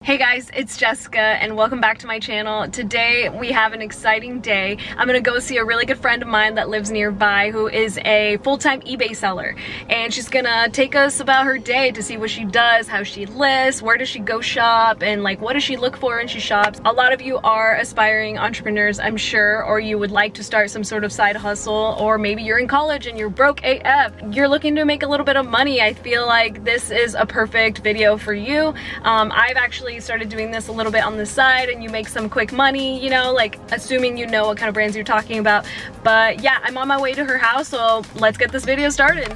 Hey guys, it's Jessica and welcome back to my channel. Today we have an exciting day. I'm gonna go see a really good friend of mine that lives nearby who is a full-time eBay seller, and she's gonna take us about her day to see what she does, how she lists, where does she go shop, and like what does she look for when she shops. A lot of you are aspiring entrepreneurs, I'm sure, or you would like to start some sort of side hustle, or maybe you're in college and you're broke AF. You're looking to make a little bit of money. I feel like this is a perfect video for you. I've actually started doing this a little bit on the side, and you make some quick money, you know, like assuming you know what kind of brands you're talking about. But yeah, I'm on my way to her house, so let's get this video started.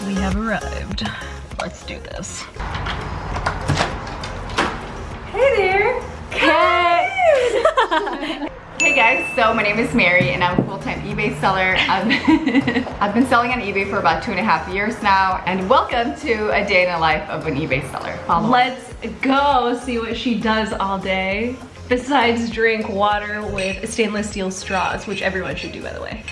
We have arrived. Let's do this. Hey there! Hey! Hey guys, so my name is Mary and I'm a full-time eBay seller. I've been selling on eBay for about 2.5 years now, and welcome to a day in the life of an eBay seller. Let's go see what she does all day, besides drink water with stainless steel straws, which everyone should do, by the way.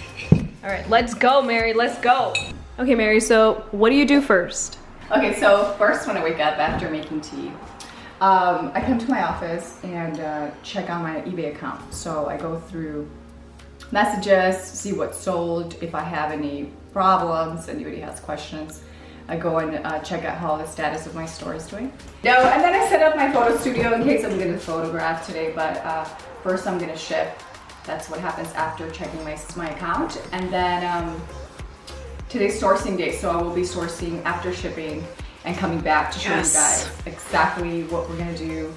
All right, let's go, Mary, let's go. Okay, Mary, so what do you do first? Okay, so first when I wake up after making tea, I come to my office and check on my eBay account. So I go through messages, see what's sold, if I have any problems, anybody has questions. I go and check out how the status of my store is doing. No, and then I set up my photo studio in case I'm gonna photograph today, but first I'm gonna ship. That's what happens after checking my account. And then today's sourcing day, so I will be sourcing after shipping and coming back to show you guys exactly what we're gonna do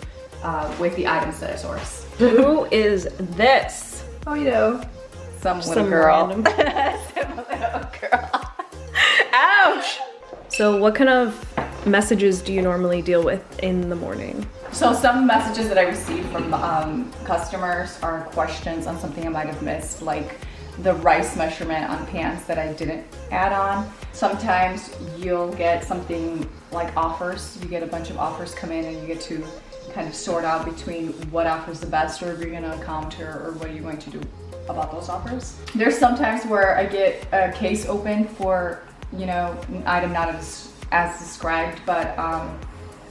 with the items that I source. Who is this? Oh, you know, some little girl. Random. Some little girl. Ouch! So what kind of messages do you normally deal with in the morning? So some messages that I receive from customers are questions on something I might have missed, like the rice measurement on pants that I didn't add on. Sometimes you'll get something like offers. You get a bunch of offers come in and you get to kind of sort out between what offer is the best, or if you're gonna counter, or what are you going to do about those offers. There's sometimes where I get a case open for, you know, an item not as described, but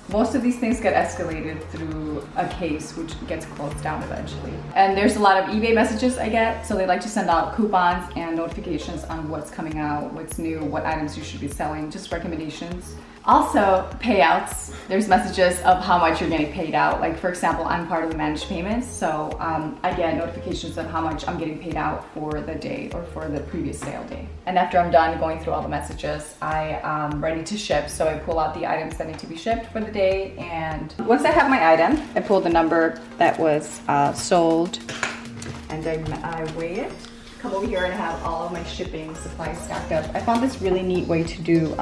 most of these things get escalated through a case, which gets closed down eventually. And there's a lot of eBay messages I get, so they like to send out coupons and notifications on what's coming out, what's new, what items you should be selling, just recommendations. Also, payouts. There's messages of how much you're getting paid out. Like, for example, I'm part of the managed payments, so I get notifications of how much I'm getting paid out for the day or for the previous sale day. And after I'm done going through all the messages, I am ready to ship, so I pull out the items that need to be shipped for the day. And once I have my item, I pull the number that was sold, and then I weigh it. Come over here and have all of my shipping supplies stacked up. I found this really neat way to do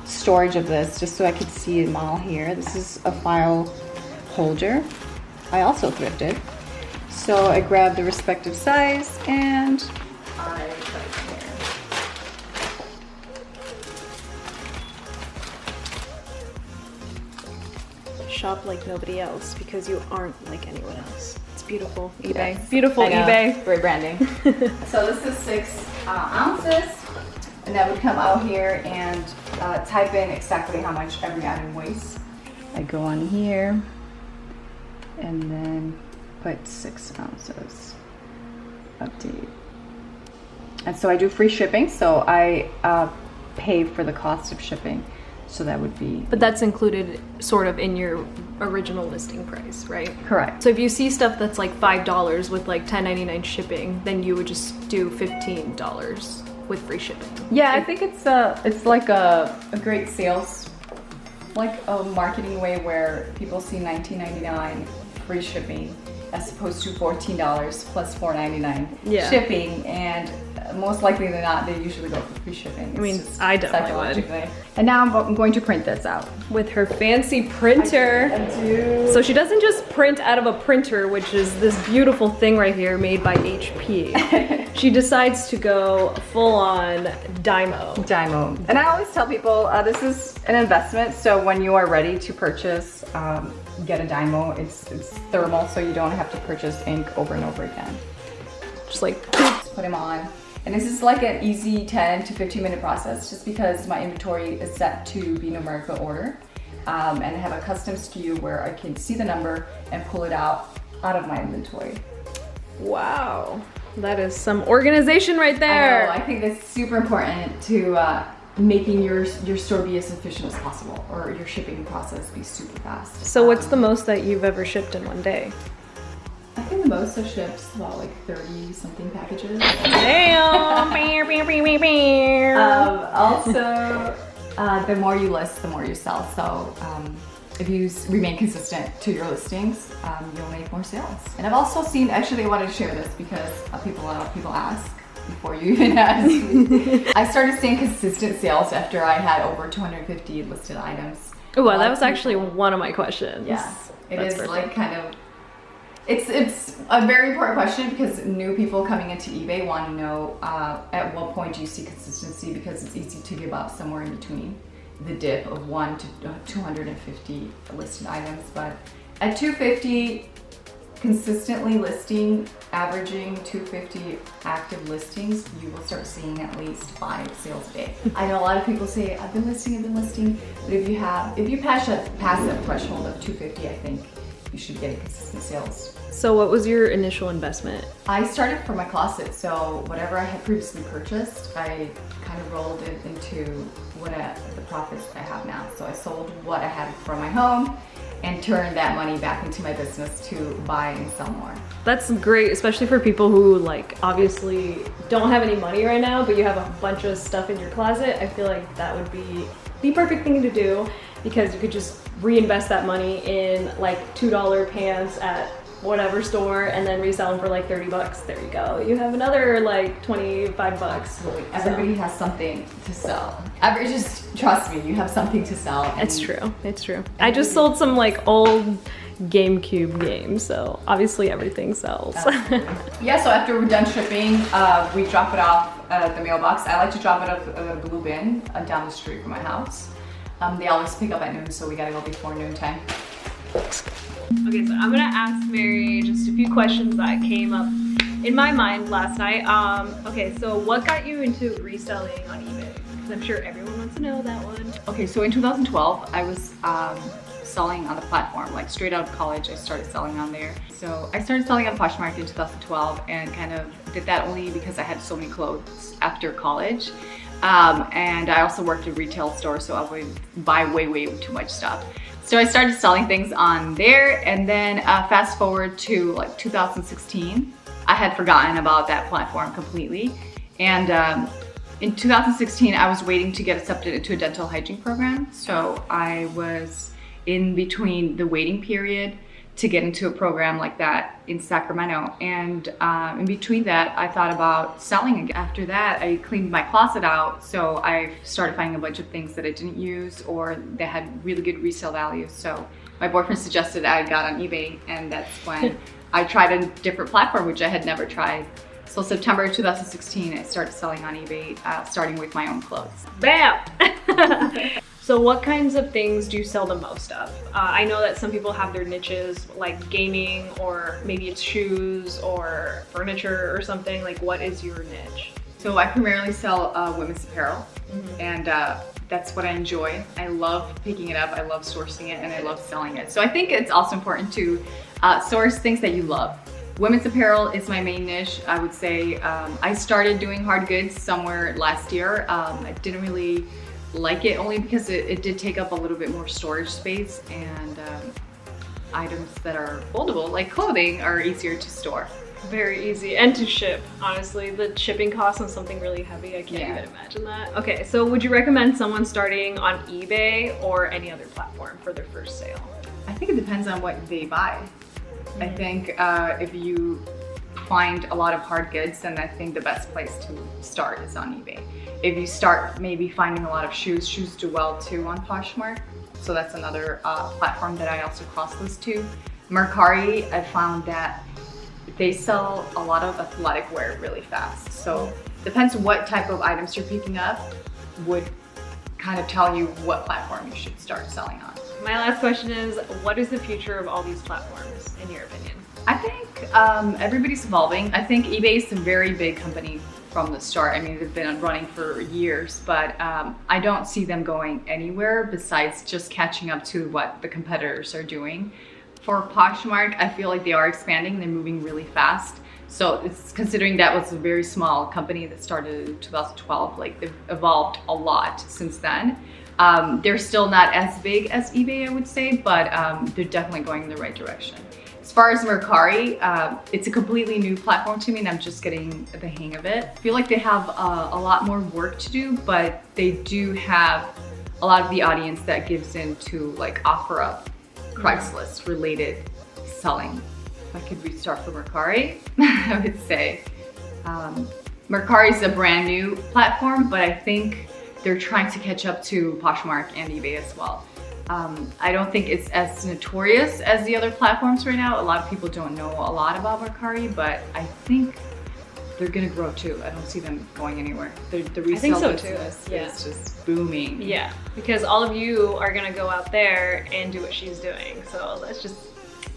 storage of this, just so I could see them all here. This is a file holder. I also thrifted. So I grabbed the respective size and I put it here. Shop like nobody else because you aren't like anyone else. It's beautiful, eBay. Yes. Beautiful eBay. Great branding. So this is 6 ounces. And that would come out here and type in exactly how much every item weighs. I go on here and then put 6 ounces. Update. And so I do free shipping, so I pay for the cost of shipping. So that would be... But that's included sort of in your original listing price, right? Correct. So if you see stuff that's like $5 with like $10.99 shipping, then you would just do $15 with free shipping. Yeah, I think it's like a great sales, like a marketing way where people see $19.99 free shipping as opposed to $14 plus $4.99 shipping, and most likely than not, they usually go for free shipping. It's, I mean, I definitely would. And now I'm going to print this out. With her fancy printer. I do. So she doesn't just print out of a printer, which is this beautiful thing right here made by HP. She decides to go full on Dymo. Dymo. And I always tell people this is an investment, so when you are ready to purchase, get a Dymo. It's thermal, so you don't have to purchase ink over and over again. Just like put them on. And this is like an easy 10 to 15 minute process just because my inventory is set to be numerical order. And I have a custom SKU where I can see the number and pull it out of my inventory. wow. That is some organization right there. I know, I think that's super important to making your store be as efficient as possible, or your shipping process be super fast. So what's the most that you've ever shipped in one day? I think the most I've shipped is about like 30 something packages. Damn. Also, the more you list, the more you sell. So if you remain consistent to your listings, you'll make more sales. And I've also seen, actually I wanted to share this because people ask before you even ask me. I started seeing consistent sales after I had over 250 listed items. Oh, well, that was actually one of my questions. Yeah, it That's is perfect. like kind of, it's a very important question because new people coming into eBay want to know at what point do you see consistency, because it's easy to give up somewhere in between the dip of 1 to 250 listed items. But at 250, consistently listing, averaging 250 active listings, you will start seeing at least 5 sales a day. I know a lot of people say, I've been listing, but if you pass that threshold of 250, I think you should get consistent sales. So what was your initial investment? I started from my closet, so whatever I had previously purchased, I kind of rolled it into the profits I have now. So I sold what I had from my home and turned that money back into my business to buy and sell more. That's great, especially for people who like obviously don't have any money right now, but you have a bunch of stuff in your closet. I feel like that would be the perfect thing to do, because you could just reinvest that money in like $2 pants at whatever store and then resell them for like 30 bucks. There you go. You have another like 25 bucks. Absolutely. Everybody has something to sell. Just trust me, you have something to sell. It's true. It's true. I just sold some like old GameCube games, so obviously everything sells. Yeah, so after we're done shipping, we drop it off at the mailbox. I like to drop it off at a blue bin down the street from my house. They always pick up at noon, so we gotta go before noontime. Okay, so I'm gonna ask Mary just a few questions that came up in my mind last night. Okay, so what got you into reselling on eBay? Because I'm sure everyone wants to know that one. Okay, so in 2012, I was selling on the platform. Like straight out of college, I started selling on there. So I started selling on Poshmark in 2012 and kind of did that only because I had so many clothes after college. And I also worked at a retail store, so I would buy way too much stuff. So I started selling things on there, and then fast forward to like 2016, I had forgotten about that platform completely. And in 2016, I was waiting to get accepted into a dental hygiene program. So I was in between the waiting period to get into a program like that in Sacramento. And in between that, I thought about selling again. After that, I cleaned my closet out. So I started finding a bunch of things that I didn't use or that had really good resale value. So my boyfriend suggested I got on eBay, and that's when I tried a different platform, which I had never tried. So September 2016, I started selling on eBay, starting with my own clothes. Bam! So what kinds of things do you sell the most of? I know that some people have their niches like gaming, or maybe it's shoes or furniture or something. Like, what is your niche? So I primarily sell women's apparel, and that's what I enjoy. I love picking it up, I love sourcing it, and I love selling it. So I think it's also important to source things that you love. Women's apparel is my main niche. I would say I started doing hard goods somewhere last year. I didn't really like it only because it did take up a little bit more storage space, and items that are foldable like clothing are easier to store. Very easy, and to ship. Honestly, the shipping costs on something really heavy, I can't even imagine that. Okay, so would you recommend someone starting on eBay or any other platform for their first sale? I think it depends on what they buy. I think if you find a lot of hard goods, then I think the best place to start is on eBay. If you start maybe finding a lot of shoes do well too on Poshmark. So that's another platform that I also cross-list to. Mercari, I found that they sell a lot of athletic wear really fast. So depends what type of items you're picking up would kind of tell you what platform you should start selling on. My last question is, what is the future of all these platforms in your opinion? I think everybody's evolving. I think eBay is a very big company from the start. I mean, they've been running for years, but I don't see them going anywhere besides just catching up to what the competitors are doing. For Poshmark, I feel like they are expanding. They're moving really fast. So it's considering that was a very small company that started in 2012, like they've evolved a lot since then. They're still not as big as eBay, I would say, but they're definitely going in the right direction. As far as Mercari, it's a completely new platform to me and I'm just getting the hang of it. I feel like they have a lot more work to do, but they do have a lot of the audience that gives in to like OfferUp, Craigslist related selling. If I could restart for Mercari, I would say Mercari is a brand new platform, but I think they're trying to catch up to Poshmark and eBay as well. I don't think it's as notorious as the other platforms right now. A lot of people don't know a lot about Mercari, but I think they're gonna grow too. I don't see them going anywhere. The resale business is just booming. Yeah, because all of you are gonna go out there and do what she's doing. So let's just,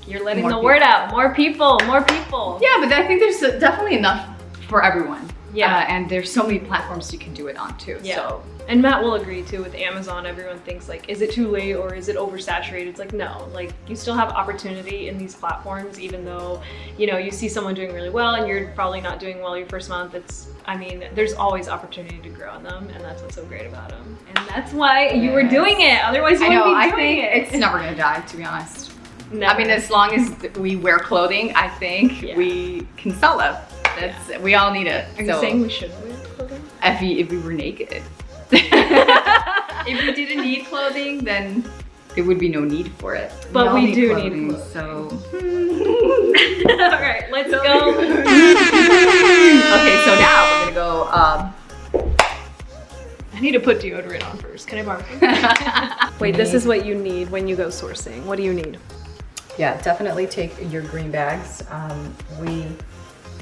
you're letting the word out. More people, more people. Yeah, but I think there's definitely enough for everyone. Yeah. And there's so many platforms you can do it on too. Yeah. So. And Matt will agree too, with Amazon, everyone thinks like, is it too late or is it oversaturated? It's like, no, like you still have opportunity in these platforms, even though, you know, you see someone doing really well and you're probably not doing well your first month. It's, I mean, there's always opportunity to grow in them, and that's what's so great about them. And that's why you were doing it. Otherwise you wouldn't be doing it. It's never gonna die, to be honest. Never. I mean, as long as we wear clothing, I think we can sell them. That's, we all need it. Are you saying we shouldn't wear clothing? If we were naked. If we didn't need clothing, then there would be no need for it. But we do clothing, need clothing. So. All right, let's go. Okay, so now we're gonna go. I need to put deodorant on first. Can I borrow some? Wait, this is what you need when you go sourcing. What do you need? Yeah, definitely take your green bags. We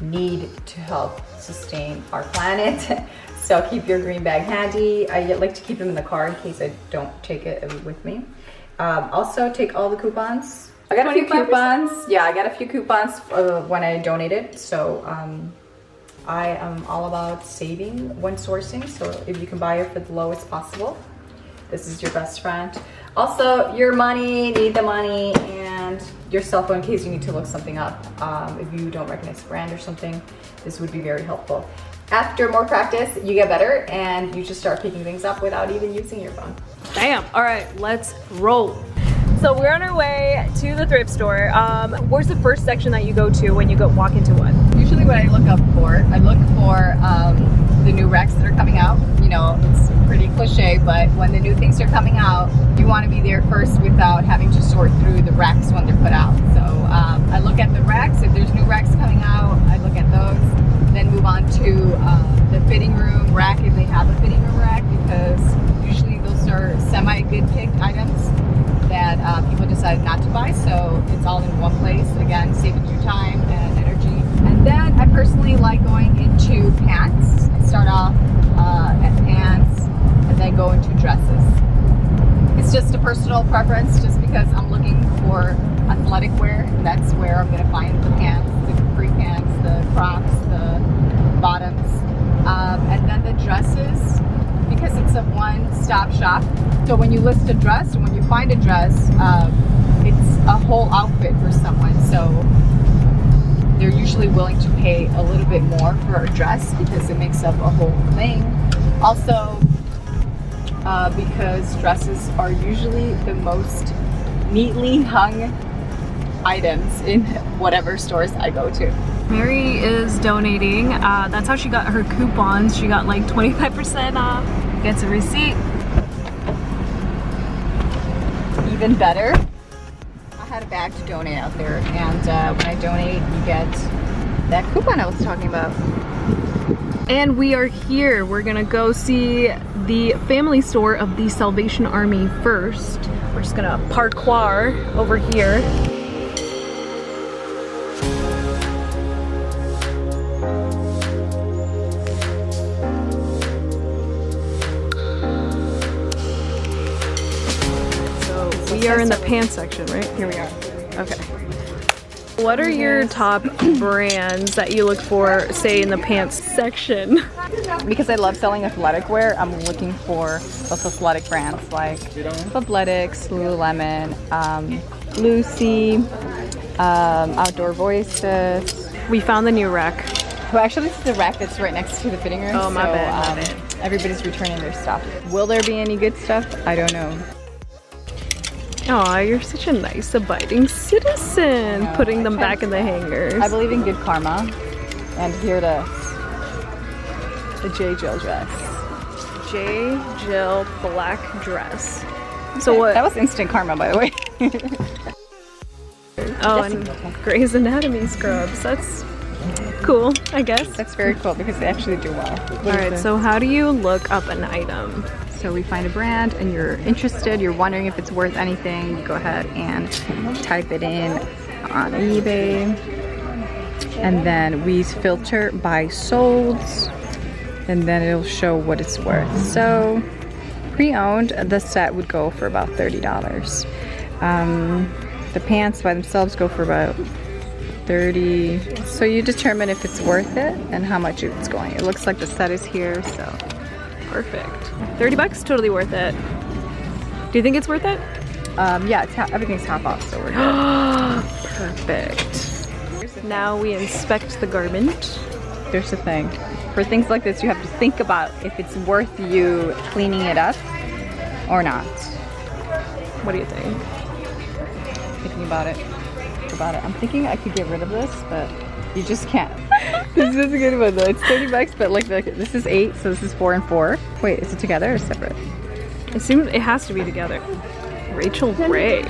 need to help sustain our planet. So keep your green bag handy. I like to keep them in the car in case I don't take it with me. Also take all the coupons. I got a few coupons. Yeah, I got a few coupons when I donated. So I am all about saving when sourcing. So if you can buy it for the lowest possible, this is your best friend. Also, your money, need the money, and your cell phone in case you need to look something up. If you don't recognize the brand or something, this would be very helpful. After more practice, you get better and you just start picking things up without even using your phone. Bam! All right, let's roll. So we're on our way to the thrift store. Where's the first section that you go to when you walk into one? Usually what I look for the new racks that are coming out. You know, it's pretty cliche, but when the new things are coming out, you want to be there first without having to sort through the racks when they're put out. So I look at the racks. If there's new racks coming out, I look at those. Then move on to the fitting room rack if they have a fitting room rack, because usually those are semi-good picked items that people decided not to buy. So it's all in one place. Again, saving you time and energy. And then I personally like going into pants. I start off at pants and then go into dresses. It's just a personal preference, just because I'm looking for athletic wear. And that's where I'm going to find the pants, the capri pants, the crocs, the bottoms, and then the dresses, because it's a one-stop shop. So when you list a dress, or when you find a dress, it's a whole outfit for someone. So they're usually willing to pay a little bit more for a dress because it makes up a whole thing. Also, because dresses are usually the most neatly hung items in whatever stores I go to. Mary is donating. That's how she got her coupons. She got like 25% off. Gets a receipt. Even better, I had a bag to donate out there, and when I donate, you get that coupon I was talking about. And we are here. We're gonna go see the family store of the Salvation Army first. We're just gonna parkour over here. We are in the pants section, right? Here we are. Okay. What are your top brands that you look for, say, in the pants section? Because I love selling athletic wear, I'm looking for those athletic brands like Athletics, Lululemon, Lucy, Outdoor Voices. We found the new rack. Well, actually, this is the rack that's right next to the fitting room. Oh, my bad. Everybody's returning their stuff. Will there be any good stuff? I don't know. Aw, you're such a nice, abiding citizen. No, Putting them back in the hangers. I believe in good karma. And here it is. The J. Jill dress. J. Jill black dress. So what? That was instant karma, by the way. Oh, and Grey's Anatomy scrubs. That's cool, I guess. That's very cool because they actually do well. Alright, so how do you look up an item? So we find a brand and you're interested, you're wondering if it's worth anything, you go ahead and type it in on eBay. And then we filter by solds, and then it'll show what it's worth. So pre-owned, the set would go for about $30. The pants by themselves go for about $30. So you determine if it's worth it and how much it's going. It looks like the set is here, so. Perfect. $30, totally worth it. Do you think it's worth it? Yeah, everything's half off, so we're good. Perfect. Now we inspect the garment. There's the thing. For things like this, you have to think about if it's worth you cleaning it up or not. What do you think? Thinking about it. I'm thinking I could get rid of this, but you just can't. This is a good one though. It's $30, but like this is 8, so this is 4 and 4. Wait, is it together or separate? It seems it has to be together. Rachel Ray.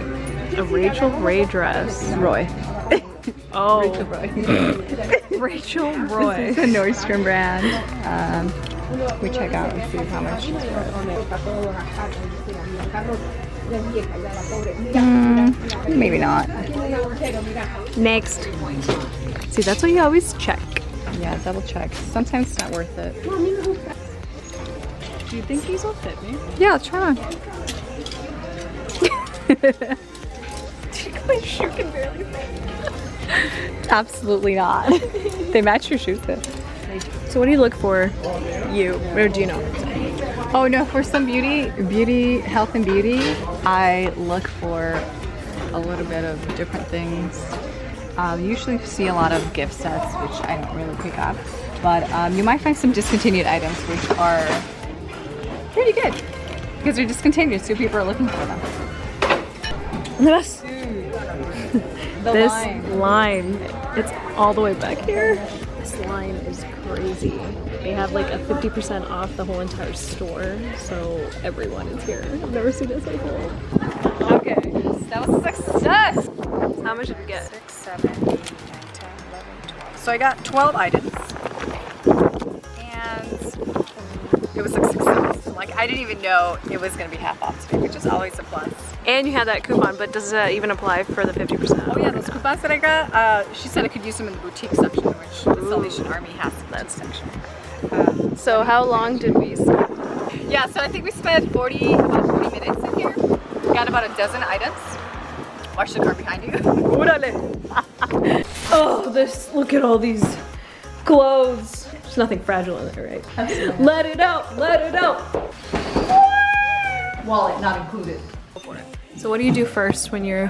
A Rachel Ray dress. Roy. Oh. Rachel Roy. Rachel Roy. This is a Nordstrom brand. We check out and see how much it's worth. Maybe not. Next. See, that's what you always check. Yeah, double check. Sometimes it's not worth it. Do you think these will fit me? Yeah, try on. My shoe can barely fit. Absolutely not. They match your shoes though. So what do you look for? You, or do you know? Oh no, for some health and beauty, I look for a little bit of different things. Usually see a lot of gift sets, which I don't really pick up. But you might find some discontinued items, which are pretty good. Because they're discontinued, so people are looking for them. This line. line, it's all the way back here. This line is crazy. They have like a 50% off the whole entire store, so everyone is here. I've never seen this before. Okay, that was a success! How much did you get? 6, 7, 8, 9, 10, 11, 12. So I got 12 items. And it was a success. Like, I didn't even know it was going to be half off today, which is always a plus. And you had that coupon, but does that even apply for the 50%? Oh yeah, those coupons that I got, she said I could use them in the boutique section, which the Salvation Army has that section. So how long did we spend? Yeah, so I think we spent about 40 minutes in here. We got about a dozen items. Watch the car behind you. Oh, look at all these clothes. There's nothing fragile in there, right? Absolutely. Let it out, let it out. Wallet not included. Go for it. So what do you do first when you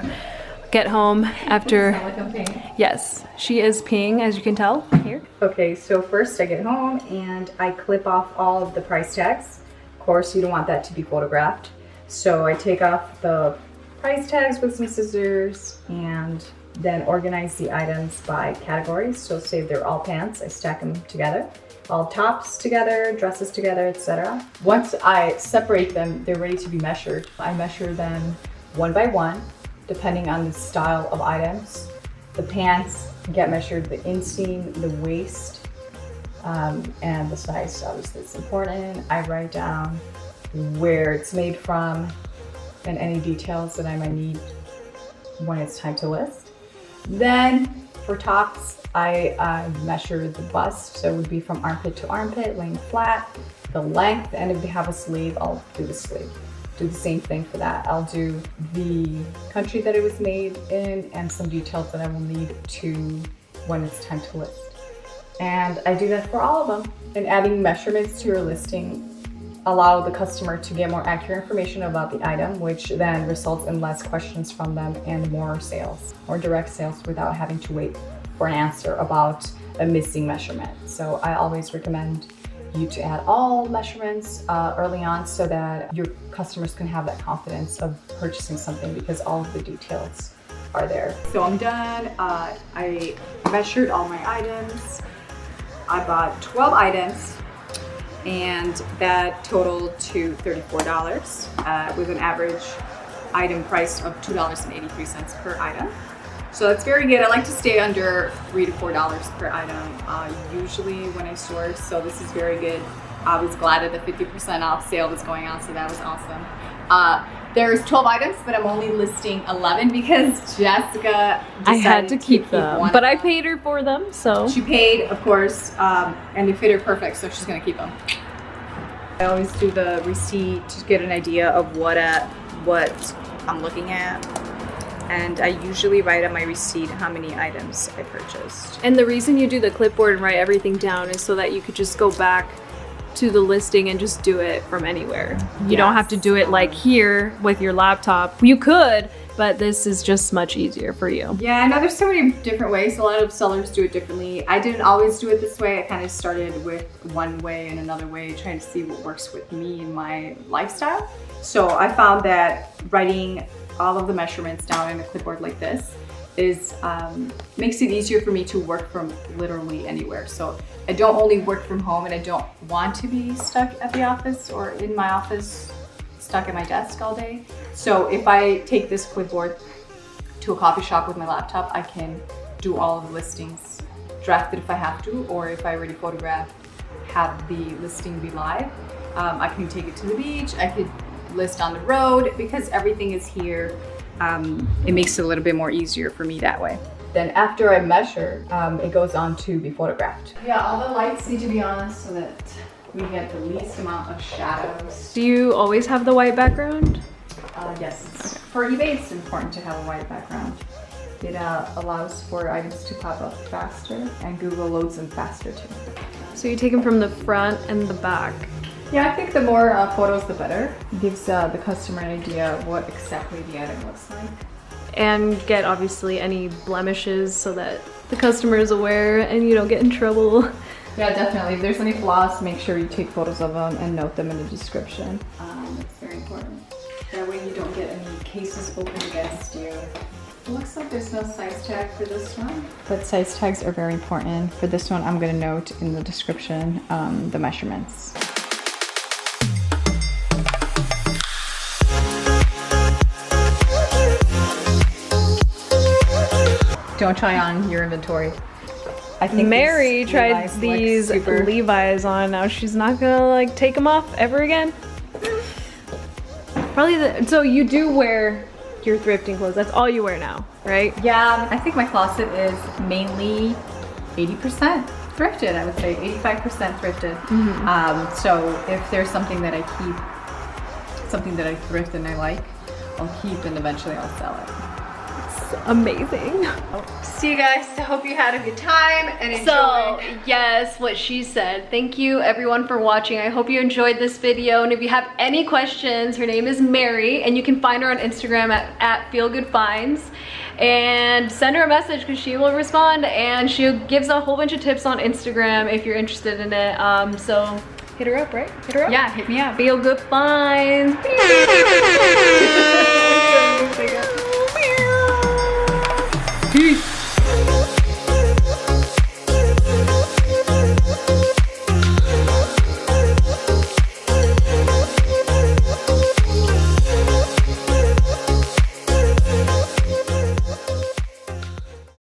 get home after? Like I'm paying. Yes, she is peeing, as you can tell here. Okay, so first I get home and I clip off all of the price tags. Of course, you don't want that to be photographed. So I take off the price tags with some scissors and then organize the items by categories. So say they're all pants, I stack them together. All tops together, dresses together, etc. Once I separate them, they're ready to be measured. I measure them one by one, depending on the style of items. The pants get measured, the inseam, the waist, and the size. Obviously, it's important. I write down where it's made from and any details that I might need when it's time to list. Then for tops, I measure the bust, so it would be from armpit to armpit, laying flat. The length, and if they have a sleeve, I'll do the sleeve. do the same thing for that. I'll do the country that it was made in and some details that I will need to when it's time to list. And I do that for all of them. And adding measurements to your listing allow the customer to get more accurate information about the item, which then results in less questions from them and more sales or direct sales without having to wait for an answer about a missing measurement. So I always recommend you to add all measurements early on so that your customers can have that confidence of purchasing something because all of the details are there. So I'm done. I measured all my items. I bought 12 items and that totaled to $34 with an average item price of $2.83 per item. So that's very good. I like to stay under $3 to $4 per item usually when I source, so this is very good. I was glad that the 50% off sale was going on, so that was awesome. There's 12 items, but I'm only listing 11 because Jessica decided I had to keep them, one but of I them. paid her for them, so. She paid, of course, and they fit her perfect, so she's gonna keep them. I always do the receipt to get an idea of what I'm looking at. And I usually write on my receipt how many items I purchased. And the reason you do the clipboard and write everything down is so that you could just go back to the listing and just do it from anywhere. You don't have to do it like here with your laptop. You could, but this is just much easier for you. Yeah, I know there's so many different ways. A lot of sellers do it differently. I didn't always do it this way. I kind of started with one way and another way, trying to see what works with me and my lifestyle. So I found that writing all of the measurements down in a clipboard like this makes it easier for me to work from literally anywhere. So I don't only work from home and I don't want to be stuck at the office or in my office, stuck at my desk all day. So if I take this clipboard to a coffee shop with my laptop, I can do all of the listings, draft it if I have to, or if I already photographed, have the listing be live. I can take it to the beach, I could list on the road, because everything is here. It makes it a little bit more easier for me that way. Then after I measure, it goes on to be photographed. Yeah, all the lights need to be on so that we get the least amount of shadows. Do you always have the white background? Yes, for eBay it's important to have a white background. It allows for items to pop up faster, and Google loads them faster too. So you take them from the front and the back. Yeah, I think the more photos the better. It gives the customer an idea of what exactly the item looks like. And get obviously any blemishes so that the customer is aware and you don't get in trouble. Yeah, definitely. If there's any flaws, make sure you take photos of them and note them in the description. That's very important. That way you don't get any cases opened against you. It looks like there's no size tag for this one. But size tags are very important. For this one, I'm gonna note in the description the measurements. Don't try on your inventory. I think Mary tried Levi's these look super. Levi's on. Now she's not gonna like take them off ever again. Probably so you do wear your thrifting clothes. That's all you wear now, right? Yeah, I think my closet is mainly 80% thrifted. I would say 85% thrifted. Mm-hmm. So if there's something that I keep, something that I thrift and I like, I'll keep and eventually I'll sell it. Amazing. See you guys. I hope you had a good time and enjoyed. So yes, what she said. Thank you everyone for watching. I hope you enjoyed this video, and if you have any questions, her name is Mary and you can find her on Instagram at feelgoodfinds, and send her a message because she will respond, and she gives a whole bunch of tips on Instagram if you're interested in it. So hit her up, right? Hit her up. Yeah, hit me up. Feel Good Finds.